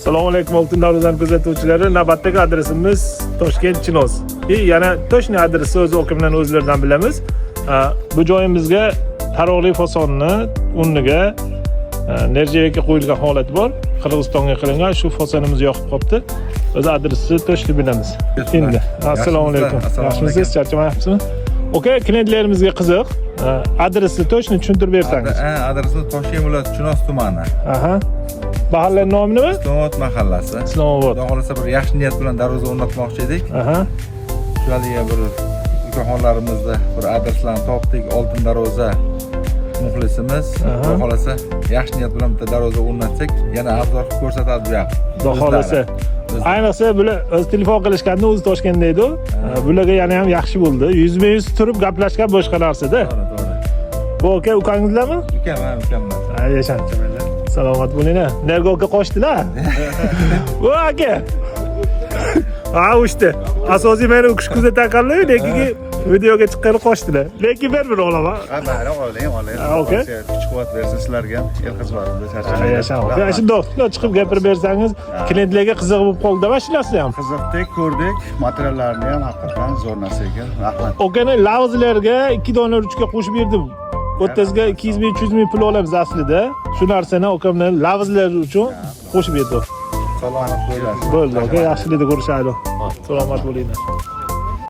Assalomu alaykum Oltin davradan kuzatuvchilari. Navbatdagi adresimiz Toshkent Chinoz. Yana точный adresi o'zi o'qimdan o'zlaridan bilamiz. Bu joyimizga taroqli fasonni o'rniga nerjiyga qo'yilgan holat bor. Qirg'izistonga qilingan shu fasonimiz yoqib qopti. O'zi adresni точный bilamiz. Endi assalomu alaykum. Yaxshimisiz? Charchamayapsizmi? Okay, klientlarimizga qiziq. Adresni точный tushuntirib bersangiz. Adresi Toshkent viloyati Chinoz tumani. Aha. Mahalla nomi nima? Islomobod mahallasi. Islomobod. Xudo xolasa bir yaxshi niyat bilan darvoza o'rnatmoqchi edik. Aha. Shularga bir imkonlarimizda bir adreslarni topdik. Oltin darvoza muxlisimiz. Xudo xolasa yaxshi niyat bilan bitta darvoza o'rnatsak, yana afzal qilib ko'rsatadi bu yoq. Xudo xolasa. Ayniqsa bular o'z telefon qilishganda o'zi Toshkentda edi. Bularga yana ham yaxshi bo'ldi. Yuzma-yuz turib gaplashgan boshqa narsa-da. Bu aka ukangizlarmi? Ukam, ukamlar. Yashan. Salomat bo'linglar. Nerga aka qo'shdilar? Bu aka. Ushdi. Asosiy meni ukish kuzatan qoldi, lekin videoga chiqqani qo'shdilar. Lekin bir olaman. Mayli, oling. Okey. Kuch-quvvat bersin sizlarga ham. El xizmatida charchamaysiz. Yashan. Aka, shundoq chiqib gapirib bersangiz, klientlarga qiziq bo'lib qoldi va shularsi ham. Qiziqdik, ko'rdik. Materiallarni ham haqiqatan zo'r narsa ekan. Rahmat. Okani lavzlarga 2 dona ruchka qo'shib berdim. O'ttizga 200 ming 300 ming pul olamiz aslida. Shu narsani okamdan lavzlar uchun qo'shib berdim. Salomat bo'lasiz. Bo'ldi, aka, yaxshilikda ko'rishaylik. Salomat bo'linglar.